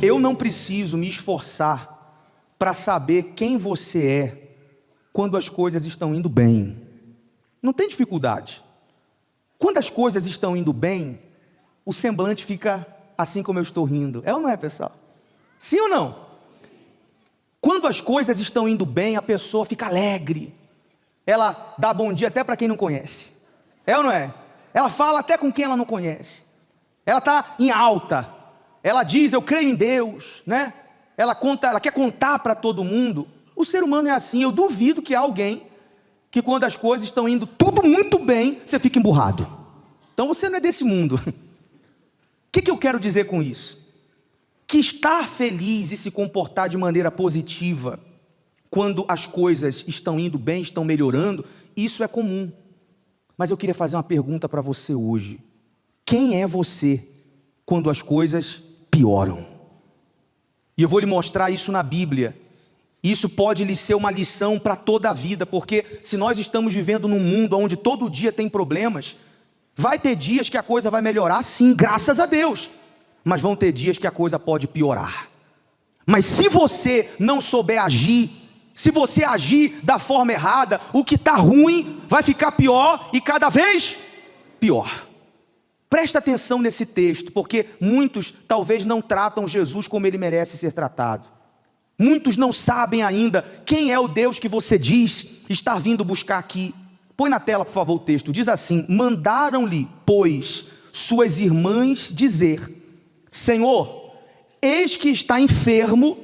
Eu não preciso me esforçar para saber quem você é quando as coisas estão indo bem. Não tem dificuldade. Quando as coisas estão indo bem, o semblante fica assim como eu estou rindo. É ou não é, pessoal? Sim ou não? Quando as coisas estão indo bem, a pessoa fica alegre. Ela dá bom dia até para quem não conhece. É ou não é? Ela fala até com quem ela não conhece. Ela está em alta. Ela diz, eu creio em Deus, né? Ela quer contar para todo mundo. O ser humano é assim. Eu duvido que há alguém que quando as coisas estão indo tudo muito bem, você fica emburrado. Então você não é desse mundo. O que eu quero dizer com isso? Que estar feliz e se comportar de maneira positiva quando as coisas estão indo bem, estão melhorando, isso é comum. Mas eu queria fazer uma pergunta para você hoje. Quem é você quando as coisas pioram? E eu vou lhe mostrar isso na Bíblia. Isso pode lhe ser uma lição para toda a vida, porque se nós estamos vivendo num mundo onde todo dia tem problemas, vai ter dias que a coisa vai melhorar, sim, graças a Deus. Mas vão ter dias que a coisa pode piorar. Mas se você não souber agir, se você agir da forma errada, o que está ruim vai ficar pior e cada vez pior. Presta atenção nesse texto, porque muitos talvez não tratam Jesus como ele merece ser tratado. Muitos não sabem ainda quem é o Deus que você diz estar vindo buscar aqui. Põe na tela, por favor, o texto. Diz assim: mandaram-lhe, pois, suas irmãs dizer: Senhor, eis que está enfermo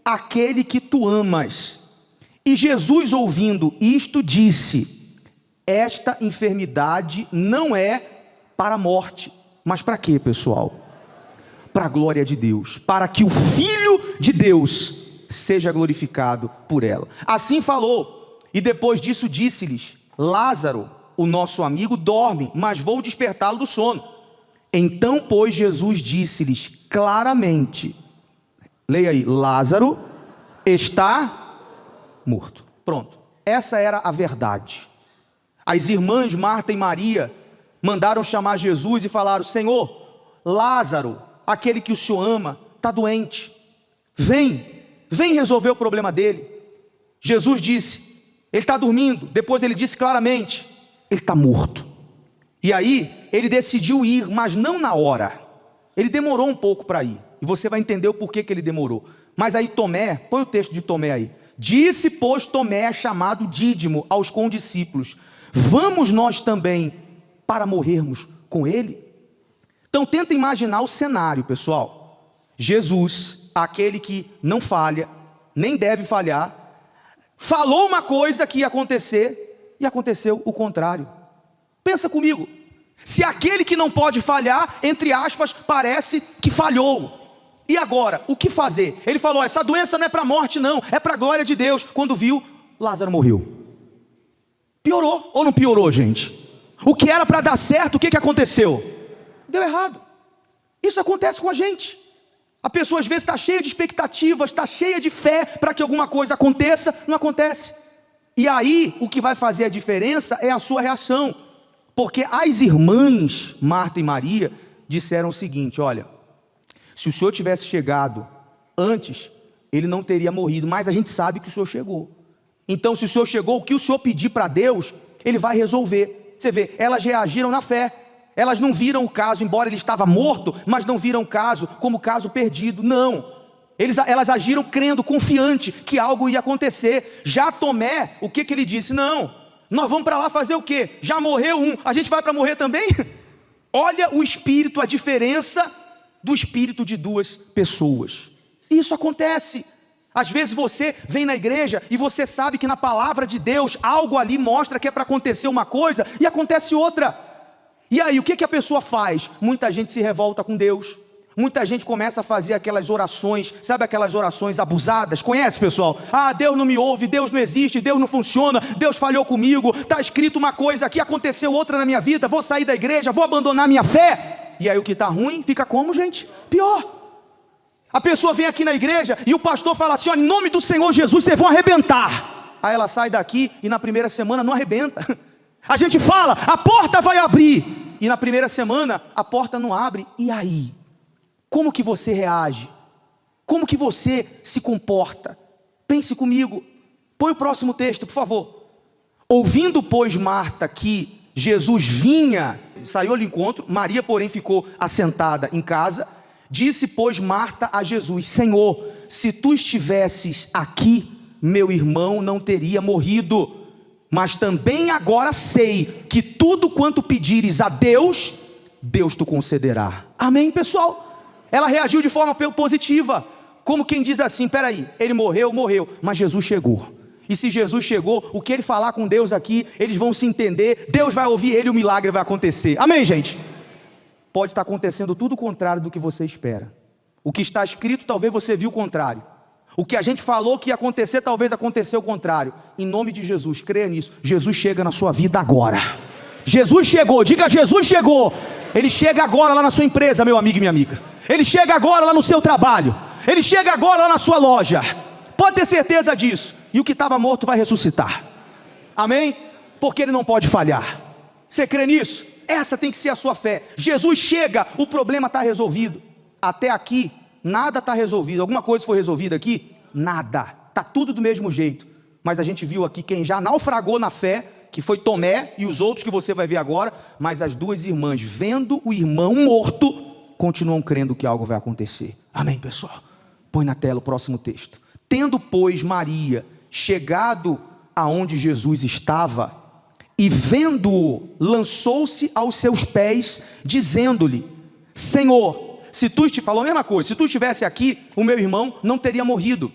aquele que tu amas. E Jesus, ouvindo isto, disse: esta enfermidade não é para a morte. Mas para quê, pessoal? Para a glória de Deus, para que o Filho de Deus seja glorificado por ela. Assim falou, e depois disso disse-lhes: Lázaro, o nosso amigo, dorme, mas vou despertá-lo do sono. Então, pois, Jesus disse-lhes claramente, leia aí, Lázaro está morto. Pronto, essa era a verdade. As irmãs Marta e Maria mandaram chamar Jesus e falaram: Senhor, Lázaro, aquele que o Senhor ama, está doente. Vem resolver o problema dele. Jesus disse: ele está dormindo. Depois ele disse claramente: ele está morto. E aí ele decidiu ir, mas não na hora. Ele demorou um pouco para ir. E você vai entender o porquê que ele demorou. Mas aí Tomé, põe o texto de Tomé aí. Disse, pois, Tomé, chamado Dídimo, aos condiscípulos: vamos nós também para morrermos com ele? Então tenta imaginar o cenário, pessoal. Jesus, aquele que não falha, nem deve falhar, falou uma coisa que ia acontecer, e aconteceu o contrário. Pensa comigo, se aquele que não pode falhar, entre aspas, parece que falhou, e agora, o que fazer? Ele falou: essa doença não é para a morte não, é para a glória de Deus. Quando viu, Lázaro morreu. Piorou ou não piorou, gente? O que era para dar certo, o que aconteceu? Deu errado. Isso acontece com a gente. A pessoa às vezes está cheia de expectativas, está cheia de fé para que alguma coisa aconteça, não acontece. E aí, o que vai fazer a diferença é a sua reação. Porque as irmãs, Marta e Maria, disseram o seguinte: olha, se o Senhor tivesse chegado antes, ele não teria morrido, mas a gente sabe que o Senhor chegou. Então, se o Senhor chegou, o que o Senhor pedir para Deus, ele vai resolver. Você vê, elas reagiram na fé. Elas não viram o caso, embora ele estava morto, mas não viram o caso como caso perdido. Não, elas agiram crendo, confiante que algo ia acontecer. Já Tomé, o que ele disse? Não, nós vamos para lá fazer o quê? Já morreu um, a gente vai para morrer também? Olha o espírito, a diferença do espírito de duas pessoas. Isso acontece. Às vezes você vem na igreja e você sabe que na palavra de Deus algo ali mostra que é para acontecer uma coisa e acontece outra. E aí, o que a pessoa faz? Muita gente se revolta com Deus. Muita gente começa a fazer aquelas orações, sabe aquelas orações abusadas? Conhece, pessoal? Ah, Deus não me ouve, Deus não existe, Deus não funciona, Deus falhou comigo, está escrito uma coisa aqui, aconteceu outra na minha vida, vou sair da igreja, vou abandonar minha fé. E aí o que está ruim, fica como, gente? Pior. A pessoa vem aqui na igreja e o pastor fala assim: ó, em nome do Senhor Jesus, vocês vão arrebentar. Aí ela sai daqui e na primeira semana não arrebenta. A gente fala, a porta vai abrir, e na primeira semana a porta não abre. E aí? Como que você reage Como que você se comporta? Pense comigo. Põe o próximo texto, por favor. Ouvindo, pois, Marta que Jesus vinha, saiu ao encontro, Maria, porém, ficou assentada em casa. Disse, pois, Marta a Jesus: Senhor, se tu estivesses aqui, meu irmão não teria morrido. Mas também agora sei que tudo quanto pedires a Deus, Deus te concederá. Amém, pessoal? Ela reagiu de forma positiva, como quem diz assim: peraí, ele morreu, mas Jesus chegou. E se Jesus chegou, o que ele falar com Deus aqui, eles vão se entender, Deus vai ouvir ele e o milagre vai acontecer. Amém, gente? Pode estar acontecendo tudo o contrário do que você espera. O que está escrito, talvez você viu o contrário. O que a gente falou que ia acontecer, talvez aconteceu o contrário. Em nome de Jesus, creia nisso. Jesus chega na sua vida agora. Jesus chegou, diga: Jesus chegou. Ele chega agora lá na sua empresa, meu amigo e minha amiga. Ele chega agora lá no seu trabalho. Ele chega agora lá na sua loja. Pode ter certeza disso. E o que estava morto vai ressuscitar. Amém? Porque ele não pode falhar. Você crê nisso? Essa tem que ser a sua fé. Jesus chega, o problema está resolvido. Até aqui, nada está resolvido. Alguma coisa foi resolvida aqui? Nada. Está tudo do mesmo jeito. Mas a gente viu aqui quem já naufragou na fé, que foi Tomé e os outros que você vai ver agora. Mas as duas irmãs, vendo o irmão morto, continuam crendo que algo vai acontecer. Amém, pessoal? Põe na tela o próximo texto. Tendo, pois, Maria chegado aonde Jesus estava, e vendo-o, lançou-se aos seus pés, dizendo-lhe: Senhor, se tu falou a mesma coisa, se tu estivesse aqui, o meu irmão não teria morrido.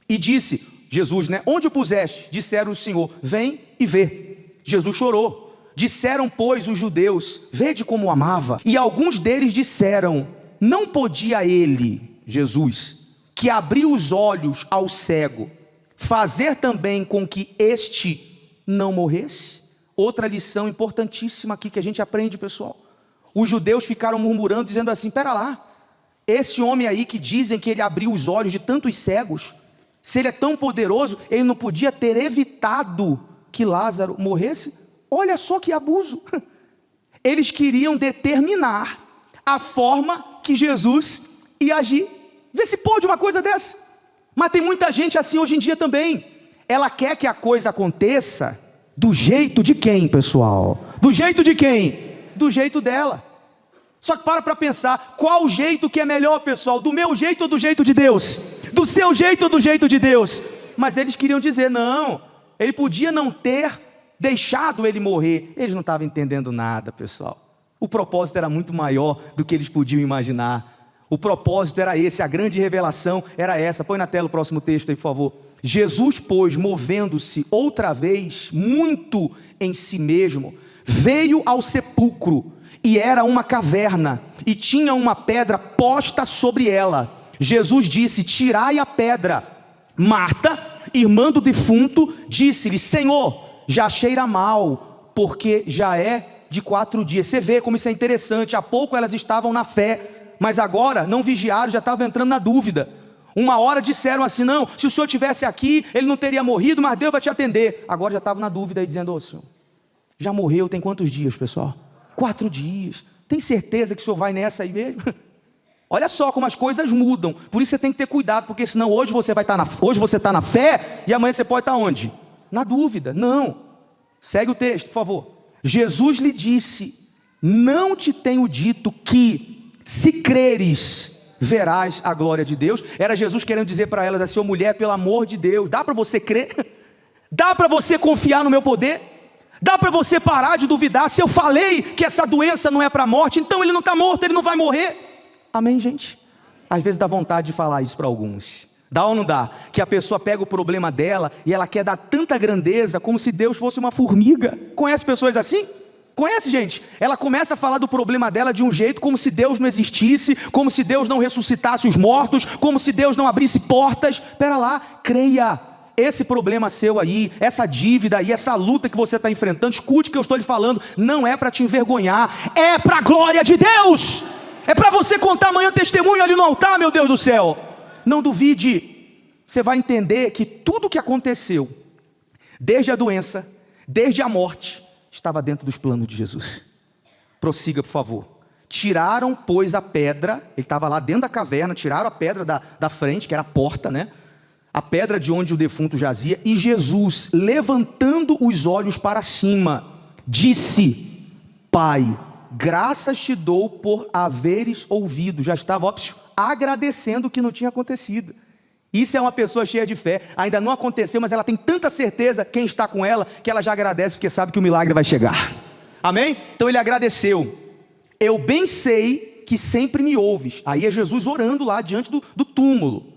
E disse Jesus, né? Onde o puseste? Disseram o Senhor: vem e vê. Jesus chorou. Disseram, pois, os judeus: vede como o amava. E alguns deles disseram: não podia ele, Jesus, que abriu os olhos ao cego, fazer também com que este não morresse? Outra lição importantíssima aqui que a gente aprende, pessoal. Os judeus ficaram murmurando, dizendo assim: pera lá, esse homem aí que dizem que ele abriu os olhos de tantos cegos, se ele é tão poderoso, ele não podia ter evitado que Lázaro morresse? Olha só que abuso. Eles queriam determinar a forma que Jesus ia agir. Vê se pode uma coisa dessa. Mas tem muita gente assim hoje em dia também. Ela quer que a coisa aconteça do jeito de quem, pessoal? Do jeito de quem? Do jeito dela. Só que para pensar, qual o jeito que é melhor, pessoal? Do meu jeito ou do jeito de Deus? Do seu jeito ou do jeito de Deus? Mas eles queriam dizer: não, ele podia não ter deixado ele morrer. Eles não estavam entendendo nada, pessoal. O propósito era muito maior do que eles podiam imaginar. O propósito era esse, a grande revelação era essa. Põe na tela o próximo texto aí, por favor. Jesus, pois, movendo-se outra vez muito em si mesmo, veio ao sepulcro, e era uma caverna, e tinha uma pedra posta sobre ela. Jesus disse: tirai a pedra. Marta, irmã do defunto, disse-lhe: Senhor, já cheira mal, porque já é de 4 dias. Você vê como isso é interessante. Há pouco elas estavam na fé, mas agora não vigiaram, já estavam entrando na dúvida. Uma hora disseram assim: não, se o senhor estivesse aqui, ele não teria morrido, mas Deus vai te atender. Agora já estavam na dúvida aí, dizendo: ô senhor, já morreu tem quantos dias, pessoal? 4 dias. Tem certeza que o senhor vai nessa aí mesmo? Olha só como as coisas mudam. Por isso você tem que ter cuidado, porque senão hoje você vai estar hoje você está na fé, e amanhã você pode estar onde? Na dúvida. Não. Segue o texto, por favor. Jesus lhe disse: não te tenho dito que, se creres, verás a glória de Deus? Era Jesus querendo dizer para elas assim: ô mulher, pelo amor de Deus, dá para você crer? Dá para você confiar no meu poder? Dá para você parar de duvidar? Se eu falei que essa doença não é para a morte, então ele não está morto, ele não vai morrer. Amém, gente? Às vezes dá vontade de falar isso para alguns. Dá ou não dá? Que a pessoa pega o problema dela e ela quer dar tanta grandeza como se Deus fosse uma formiga. Conhece pessoas assim? Conhece, gente? Ela começa a falar do problema dela de um jeito como se Deus não existisse, como se Deus não ressuscitasse os mortos, como se Deus não abrisse portas. Espera lá, creia. Esse problema seu aí, essa dívida aí, essa luta que você está enfrentando, escute o que eu estou lhe falando, não é para te envergonhar, é para a glória de Deus. É para você contar amanhã testemunho ali no altar, meu Deus do céu. Não duvide, você vai entender que tudo que aconteceu, desde a doença, desde a morte, estava dentro dos planos de Jesus. Prossiga, por favor. Tiraram, pois, a pedra, ele estava lá dentro da caverna, tiraram a pedra da frente, que era a porta, né? A pedra de onde o defunto jazia, e Jesus, levantando os olhos para cima, disse: Pai, graças te dou por haveres ouvido. Já estava agradecendo o que não tinha acontecido. Isso é uma pessoa cheia de fé. Ainda não aconteceu, mas ela tem tanta certeza, quem está com ela, que ela já agradece, porque sabe que o milagre vai chegar. Amém? Então ele agradeceu. Eu bem sei que sempre me ouves. Aí é Jesus orando lá diante do túmulo.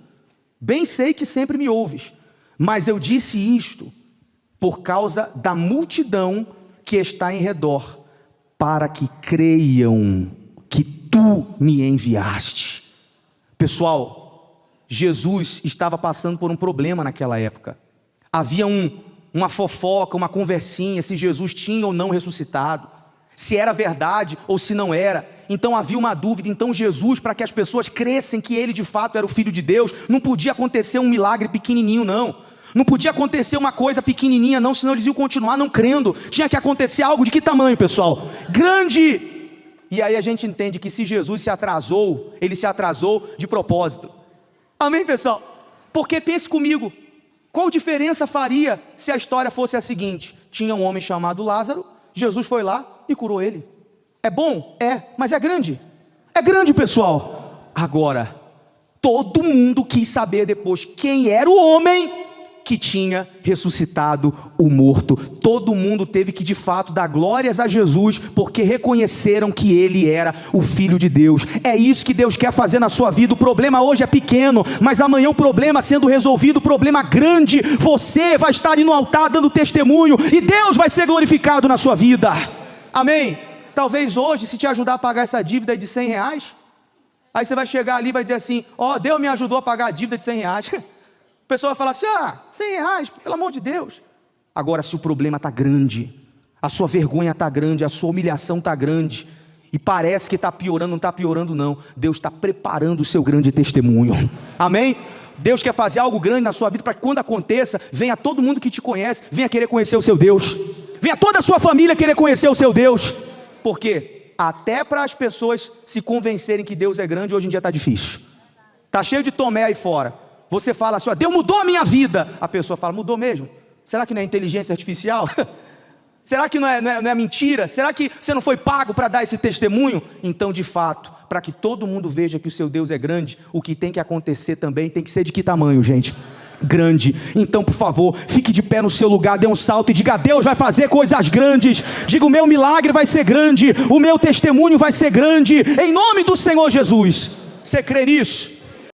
Bem sei que sempre me ouves, mas eu disse isto por causa da multidão que está em redor, para que creiam que tu me enviaste. Pessoal, Jesus estava passando por um problema naquela época. Havia uma fofoca, uma conversinha, se Jesus tinha ou não ressuscitado, se era verdade ou se não era. Então havia uma dúvida. Então Jesus, para que as pessoas crescem que ele de fato era o Filho de Deus, não podia acontecer um milagre pequenininho, não podia acontecer uma coisa pequenininha, não, senão eles iam continuar não crendo. Tinha que acontecer algo de que tamanho, pessoal? Grande. E aí a gente entende que se Jesus se atrasou, ele se atrasou de propósito. Amém, pessoal? Porque pense comigo, qual diferença faria se a história fosse a seguinte: tinha um homem chamado Lázaro, Jesus foi lá e curou ele. É bom? É, mas é grande. É grande, pessoal. Agora, todo mundo quis saber depois quem era o homem que tinha ressuscitado o morto. Todo mundo teve que de fato dar glórias a Jesus, porque reconheceram que ele era o Filho de Deus. É isso que Deus quer fazer na sua vida. O problema hoje é pequeno, mas amanhã o problema sendo resolvido, o problema grande, você vai estar ali no altar dando testemunho, e Deus vai ser glorificado na sua vida. Amém? Talvez hoje, se te ajudar a pagar essa dívida de R$100, aí você vai chegar ali e vai dizer assim: ó, Deus me ajudou a pagar a dívida de R$100. A pessoa vai falar assim: R$100, pelo amor de Deus. Agora, se o problema está grande, a sua vergonha está grande, a sua humilhação está grande, e parece que está piorando, não está piorando não, Deus está preparando o seu grande testemunho. Amém? Deus quer fazer algo grande na sua vida, para que quando aconteça, venha todo mundo que te conhece, venha querer conhecer o seu Deus, venha toda a sua família querer conhecer o seu Deus. Por quê? Até para as pessoas se convencerem que Deus é grande, hoje em dia está difícil. Está cheio de Tomé aí fora. Você fala assim: ó, Deus mudou a minha vida. A pessoa fala: mudou mesmo? Será que não é inteligência artificial? Será que não é mentira? Será que você não foi pago para dar esse testemunho? Então, de fato, para que todo mundo veja que o seu Deus é grande, o que tem que acontecer também tem que ser de que tamanho, gente? Grande. Então, por favor, fique de pé no seu lugar, dê um salto e diga: Deus vai fazer coisas grandes. Diga: o meu milagre vai ser grande, o meu testemunho vai ser grande, em nome do Senhor Jesus. Você crê nisso?